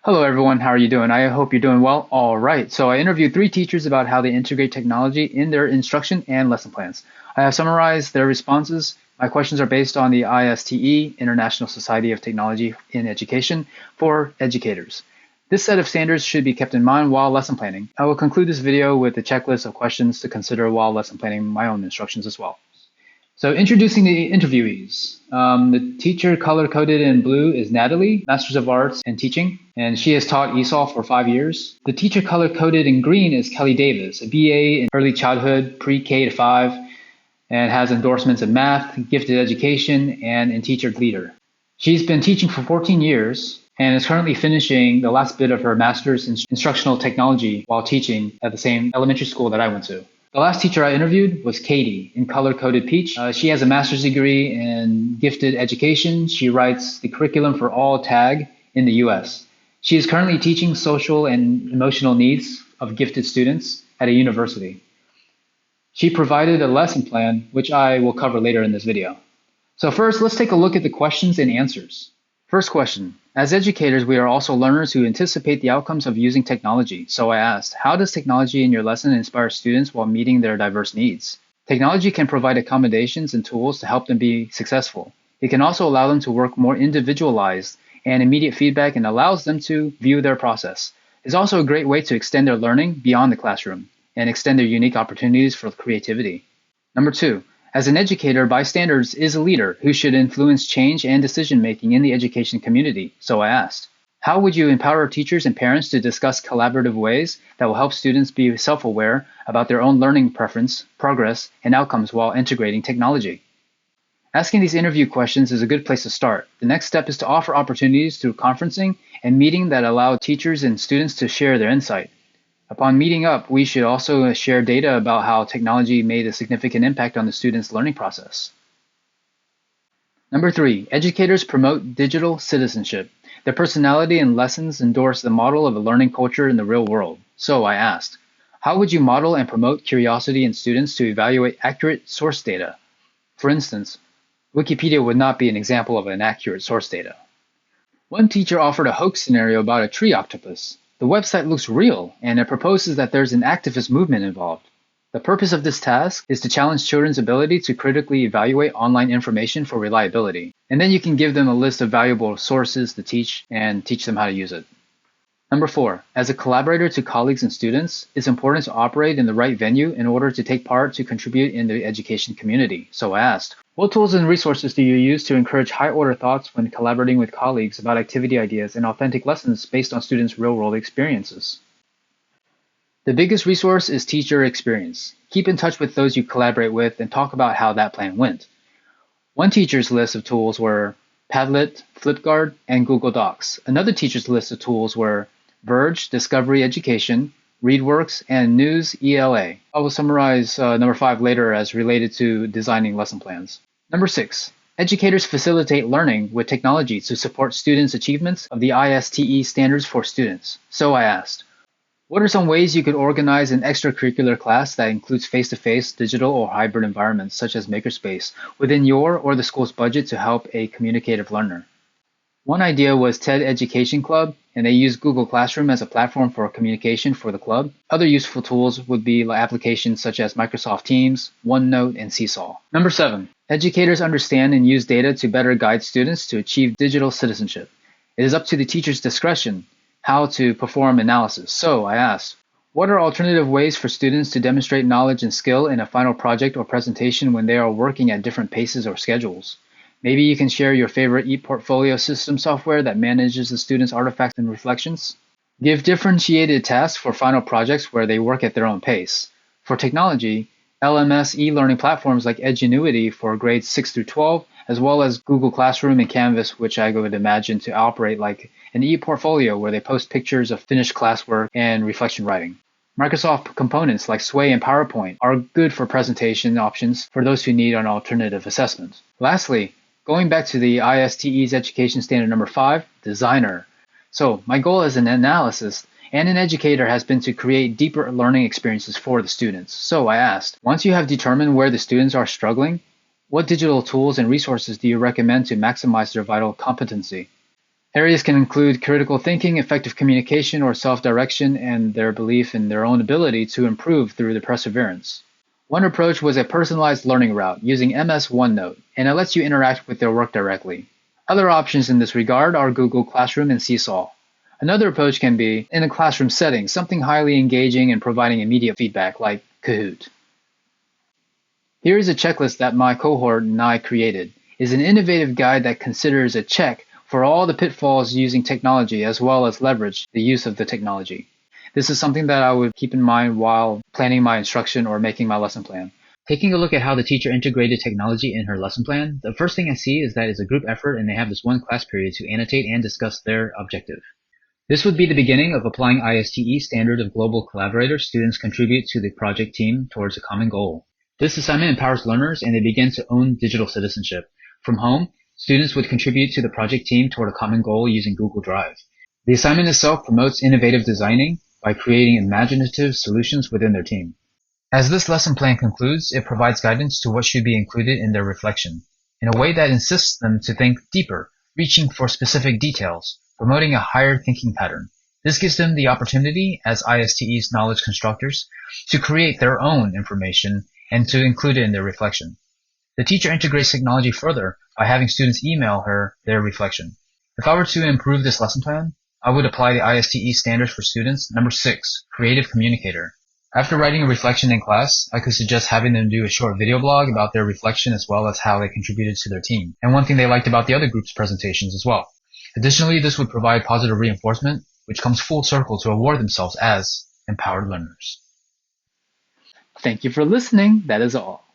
Hello, everyone. How are you doing? I hope you're doing well. All right. So I interviewed three teachers about how they integrate technology in their instruction and lesson plans. I have summarized their responses. My questions are based on the ISTE, International Society of Technology in Education, for educators. This set of standards should be kept in mind while lesson planning. I will conclude this video with a checklist of questions to consider while lesson planning my own instructions as well. So introducing the interviewees. The teacher color-coded in blue is Natalie, Masters of Arts in Teaching, and she has taught ESOL for 5 years. The teacher color-coded in green is Kelly Davis, a BA in Early Childhood, Pre-K to 5, and has endorsements in Math, Gifted Education, and in Teacher Leader. She's been teaching for 14 years and is currently finishing the last bit of her Master's in Instructional Technology while teaching at the same elementary school that I went to. The last teacher I interviewed was Katie in Color-Coded Peach. She has a master's degree in gifted education. She writes the curriculum for all tag in the US. She is currently teaching social and emotional needs of gifted students at a university. She provided a lesson plan, which I will cover later in this video. So first, let's take a look at the questions and answers. First question. As educators, we are also learners who anticipate the outcomes of using technology. So I asked, how does technology in your lesson inspire students while meeting their diverse needs? Technology can provide accommodations and tools to help them be successful. It can also allow them to work more individualized and immediate feedback and allows them to view their process. It's also a great way to extend their learning beyond the classroom and extend their unique opportunities for creativity. Number two. As an educator, by standards, is a leader who should influence change and decision-making in the education community. So I asked, how would you empower teachers and parents to discuss collaborative ways that will help students be self-aware about their own learning preference, progress, and outcomes while integrating technology? Asking these interview questions is a good place to start. The next step is to offer opportunities through conferencing and meeting that allow teachers and students to share their insight. Upon meeting up, we should also share data about how technology made a significant impact on the students' learning process. Number three, educators promote digital citizenship. Their personality and lessons endorse the model of a learning culture in the real world. So I asked, how would you model and promote curiosity in students to evaluate accurate source data? For instance, Wikipedia would not be an example of an accurate source data. One teacher offered a hoax scenario about a tree octopus. The website looks real, and it proposes that there's an activist movement involved. The purpose of this task is to challenge children's ability to critically evaluate online information for reliability. And then you can give them a list of valuable sources to teach and teach them how to use it. Number four, as a collaborator to colleagues and students, it's important to operate in the right venue in order to take part to contribute in the education community. So I asked, what tools and resources do you use to encourage high-order thoughts when collaborating with colleagues about activity ideas and authentic lessons based on students' real-world experiences? The biggest resource is teacher experience. Keep in touch with those you collaborate with and talk about how that plan went. One teacher's list of tools were Padlet, Flipgrid, and Google Docs. Another teacher's list of tools were Verge, Discovery Education, ReadWorks, and News ELA. I will summarize number 5 later as related to designing lesson plans. Number 6, educators facilitate learning with technology to support students' achievements of the ISTE standards for students. So I asked, what are some ways you could organize an extracurricular class that includes face-to-face, digital, or hybrid environments such as Makerspace within your or the school's budget to help a communicative learner? One idea was TED Education Club, and they use Google Classroom as a platform for communication for the club. Other useful tools would be applications such as Microsoft Teams, OneNote, and Seesaw. Number 7, educators understand and use data to better guide students to achieve digital citizenship. It is up to the teacher's discretion how to perform analysis. So I asked, what are alternative ways for students to demonstrate knowledge and skill in a final project or presentation when they are working at different paces or schedules? Maybe you can share your favorite ePortfolio system software that manages the students' artifacts and reflections. Give differentiated tasks for final projects where they work at their own pace. For technology, LMS e-learning platforms like Edgenuity for grades 6 through 12, as well as Google Classroom and Canvas, which I would imagine to operate like an ePortfolio where they post pictures of finished classwork and reflection writing. Microsoft components like Sway and PowerPoint are good for presentation options for those who need an alternative assessment. Lastly, going back to the ISTE's education standard number 5, designer. So my goal as an analyst and an educator has been to create deeper learning experiences for the students. So I asked, once you have determined where the students are struggling, what digital tools and resources do you recommend to maximize their vital competency? Areas can include critical thinking, effective communication, or self-direction, and their belief in their own ability to improve through the perseverance. One approach was a personalized learning route using MS OneNote, and it lets you interact with their work directly. Other options in this regard are Google Classroom and Seesaw. Another approach can be, in a classroom setting, something highly engaging and providing immediate feedback like Kahoot. Here is a checklist that my cohort and I created. It is an innovative guide that considers a check for all the pitfalls using technology as well as leverage the use of the technology. This is something that I would keep in mind while planning my instruction or making my lesson plan. Taking a look at how the teacher integrated technology in her lesson plan, the first thing I see is that it's a group effort and they have this one class period to annotate and discuss their objective. This would be the beginning of applying ISTE standard of global collaborators. Students contribute to the project team towards a common goal. This assignment empowers learners and they begin to own digital citizenship. From home, students would contribute to the project team toward a common goal using Google Drive. The assignment itself promotes innovative designing by creating imaginative solutions within their team. As this lesson plan concludes, it provides guidance to what should be included in their reflection, in a way that insists them to think deeper, reaching for specific details, promoting a higher thinking pattern. This gives them the opportunity, as ISTE's knowledge constructors, to create their own information and to include it in their reflection. The teacher integrates technology further by having students email her their reflection. If I were to improve this lesson plan, I would apply the ISTE standards for students. Number 6, creative communicator. After writing a reflection in class, I could suggest having them do a short video blog about their reflection as well as how they contributed to their team, and one thing they liked about the other group's presentations as well. Additionally, this would provide positive reinforcement, which comes full circle to award themselves as empowered learners. Thank you for listening. That is all.